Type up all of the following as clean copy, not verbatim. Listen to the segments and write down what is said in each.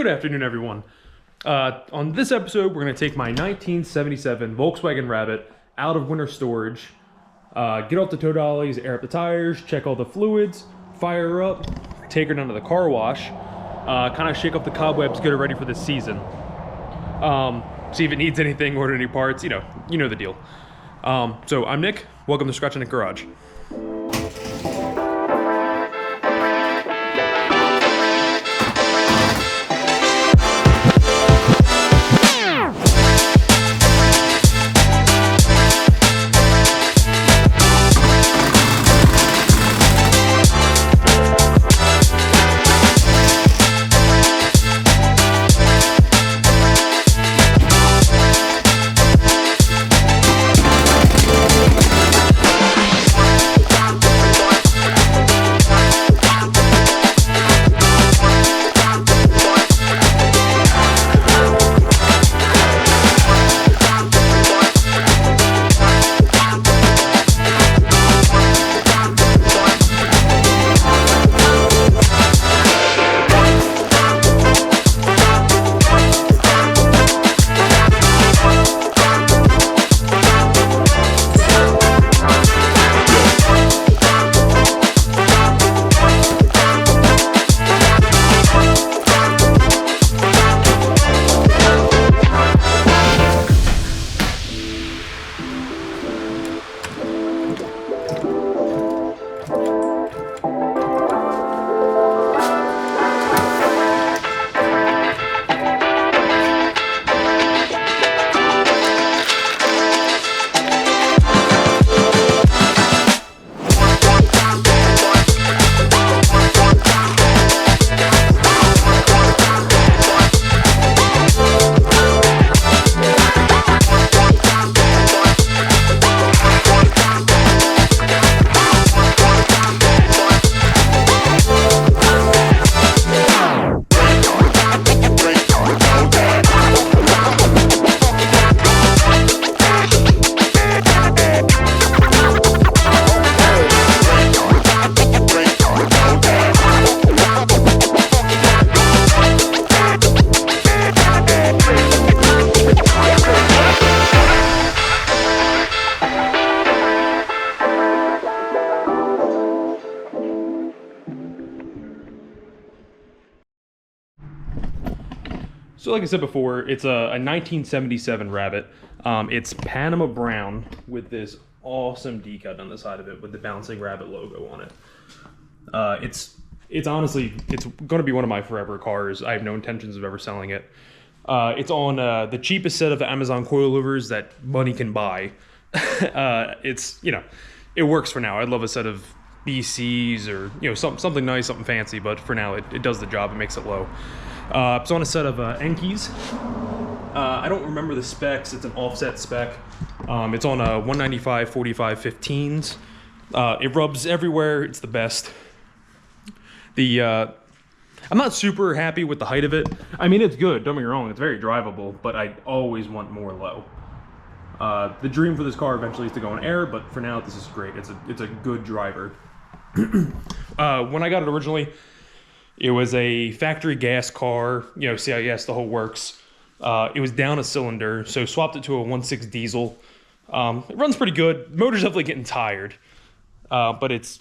Good afternoon, everyone. On this episode, we're going to take my 1977 Volkswagen Rabbit out of winter storage, get off the tow dollies, air up the tires, check all the fluids, fire her up, take her down to the car wash, kind of shake up the cobwebs, get her ready for this season. See if it needs anything, order any parts, you know the deal. So I'm Nick, welcome to Scratch and Dent Garage. So like I said before, it's a 1977 Rabbit. It's Panama brown with this awesome decal on the side of it with the Bouncing Rabbit logo on it. It's honestly, it's going to be one of my forever cars. I have no intentions of ever selling it. It's on the cheapest set of Amazon coilovers that money can buy. It works for now. I'd love a set of BCs or something nice, something fancy, but for now it does the job. It makes it low. It's on a set of Enkis. I don't remember the specs. It's an offset spec. It's on a 195 45 15s. It rubs everywhere. It's the best. I'm not super happy with the height of it. I mean, it's good. Don't get me wrong. It's very drivable, but I always want more low. The dream for this car eventually is to go in air, but for now, this is great. It's a good driver. When I got it originally, it was a factory gas car, CIS, the whole works. It was down a cylinder, so swapped it to a 1.6 diesel. It runs pretty good. The motor's definitely getting tired, but it's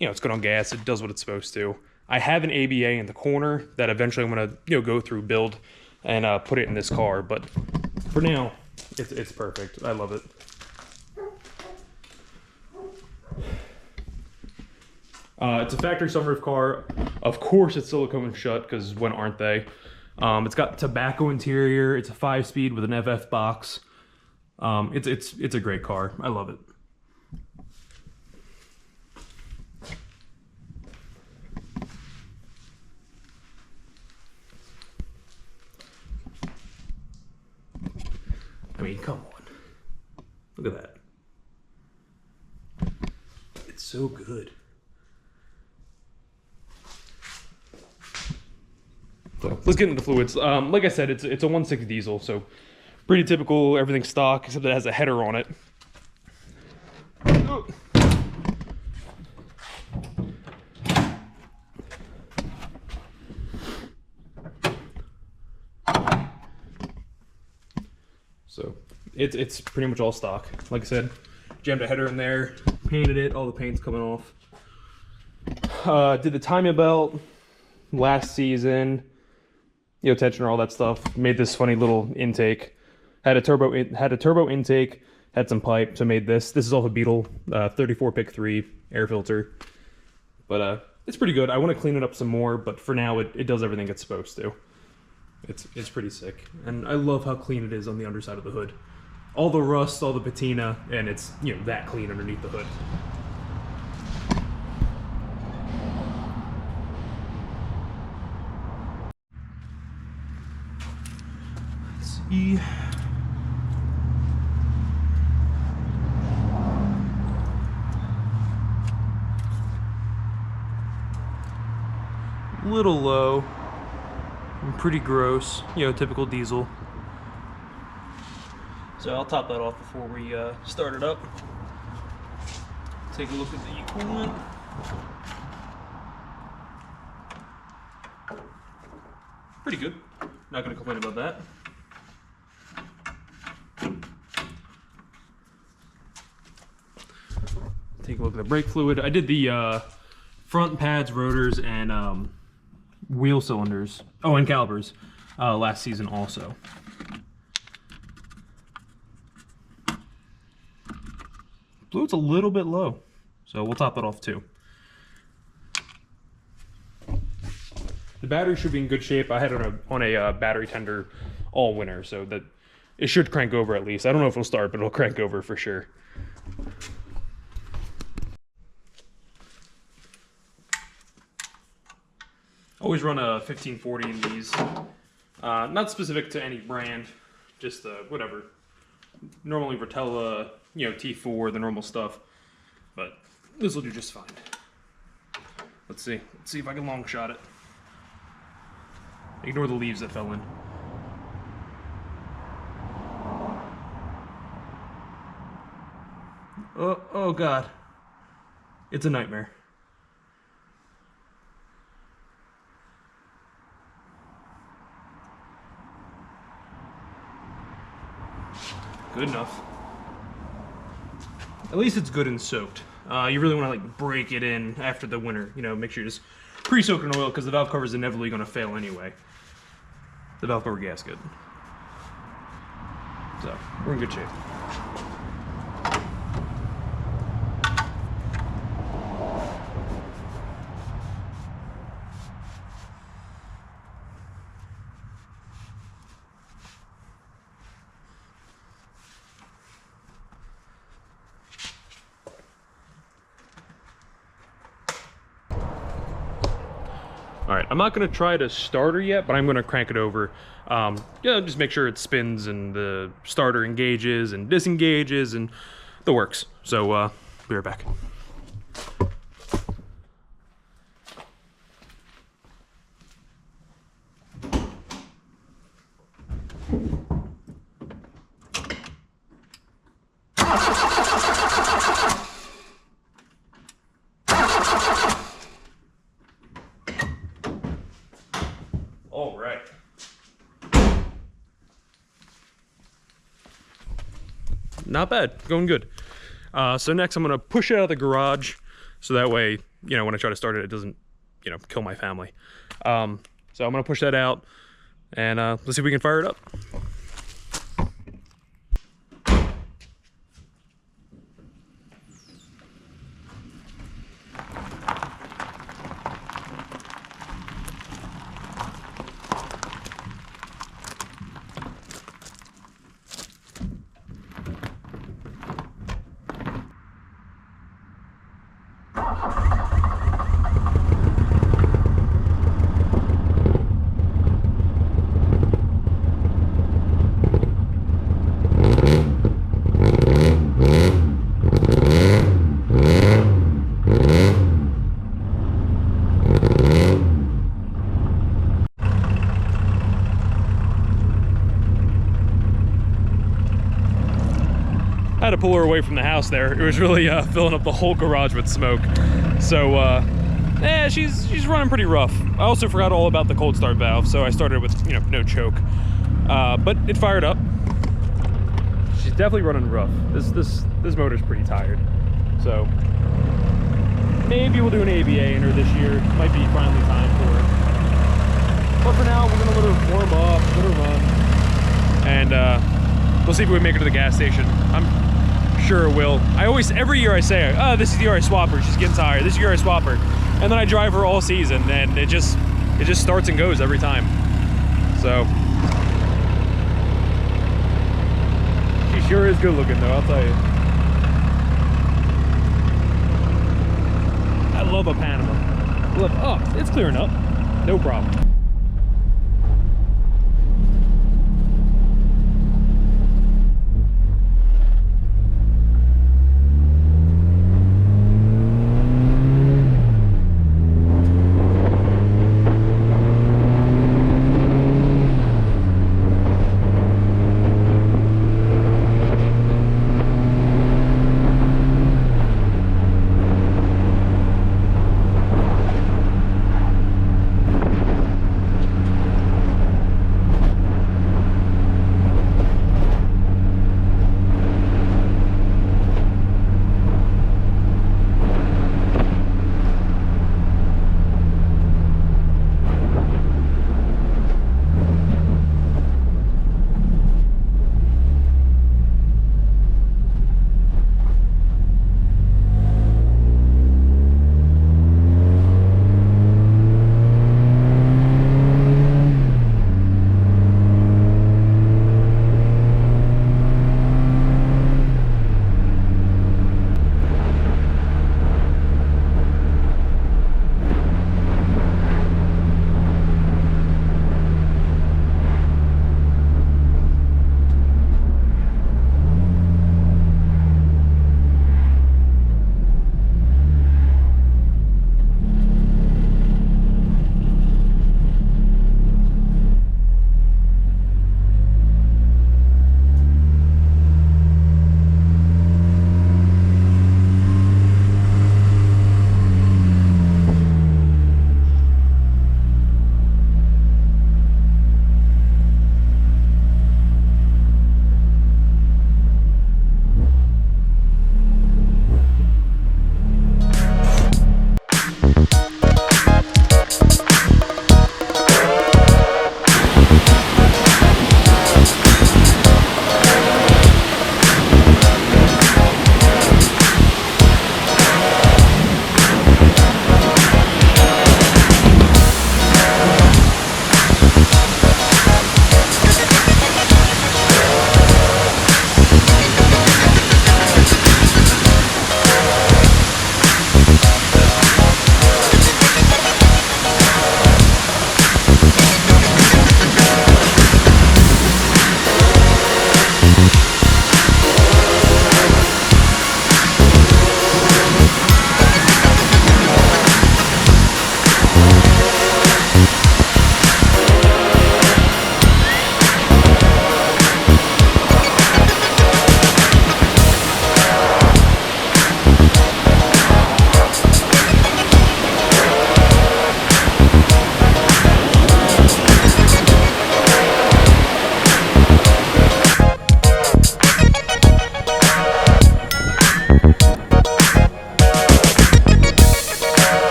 good on gas. It does what it's supposed to. I have an ABA in the corner that eventually I'm gonna go through, build, and put it in this car. But for now, it's perfect. I love it. It's a factory sunroof car. Of course it's silicone shut, because when aren't they? It's got tobacco interior. It's a 5-speed with an FF box. It's a great car. I love it. I mean, come on. Look at that. It's so good. So let's get into the fluids. Like I said, it's a 1.6 diesel, so pretty typical, everything stock, except that it has a header on it. So it's pretty much all stock. Like I said, jammed a header in there, painted it, all the paint's coming off. Did the timing belt last season, you know, tensioner, all that stuff. Made this funny little intake. Had a turbo intake, had some pipe, so made this. This is off a Beetle 34 pick 3 air filter. But it's pretty good. I want to clean it up some more, but for now it does everything it's supposed to. It's pretty sick. And I love how clean it is on the underside of the hood. All the rust, all the patina, and it's, you know, that clean underneath the hood. Let's see. Little low and pretty gross, you know, typical diesel. So I'll top that off before we start it up. Take a look at the coolant. Pretty good. Not gonna complain about that. Take a look at the brake fluid. I did the front pads, rotors, and wheel cylinders, and calipers last season also. Fluid's a little bit low, so we'll top it off too. The battery should be in good shape. I had it on a battery tender all winter, so that it should crank over at least. I don't know if it'll start, but it'll crank over for sure. Always run a 1540 in these. Not specific to any brand, just whatever. Normally Rotella, you know, T4, the normal stuff, but this will do just fine. Let's see if I can long shot it. Ignore the leaves that fell in. Oh God, it's a nightmare. Good enough. At least it's good and soaked. You really want to like break it in after the winter. You know, make sure you just pre-soak it in oil because the valve cover is inevitably going to fail anyway. The valve cover gasket. So we're in good shape. All right, I'm not gonna try to start her yet, but I'm gonna crank it over. Yeah, just make sure it spins and the starter engages and disengages and the works. So, be right back. All right. Not bad, going good. So next I'm gonna push it out of the garage so that way, you know, when I try to start it, it doesn't, you know, kill my family. So I'm gonna push that out and let's see if we can fire it up. I had to pull her away from the house there. It was really filling up the whole garage with smoke. So, she's running pretty rough. I also forgot all about the cold start valve, so I started with, you know, no choke. But it fired up. she's definitely running rough. This motor's pretty tired. So maybe we'll do an ABA in her this year. Might be finally time for it. But for now, we're gonna let her warm up, let her run, and we'll see if we make it to the gas station. I'm sure it will. Every year I say, oh, this is the year I swap her. She's getting tired. This is the year I swap her, and then I drive her all season, and it just starts and goes every time. So she sure is good looking, though. I'll tell you. I love a Panama. Oh, it's clearing up. No problem.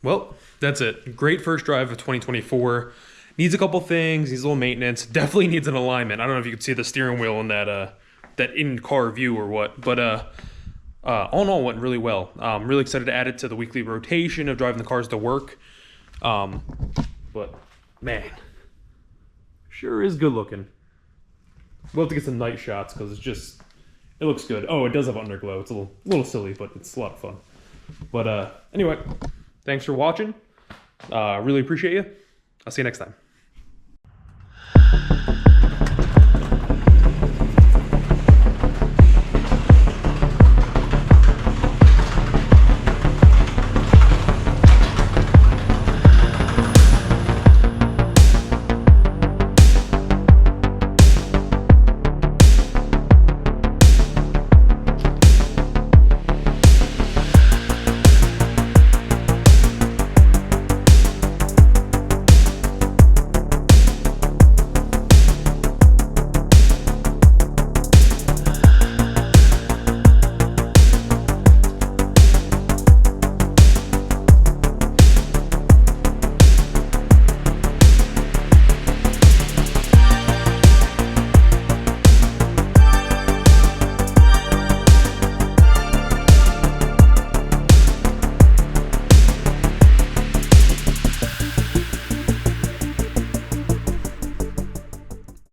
well, that's it. Great first drive of 2024. Needs a couple things, needs a little maintenance. Definitely needs an alignment. I don't know if you can see the steering wheel in that in-car view or what, but all in all, went really well. I'm really excited to add it to the weekly rotation of driving the cars to work. But man, sure is good looking. We'll have to get some night shots because it looks good. Oh, it does have underglow. It's a little silly, but it's a lot of fun. But anyway, thanks for watching. Really appreciate you. I'll see you next time.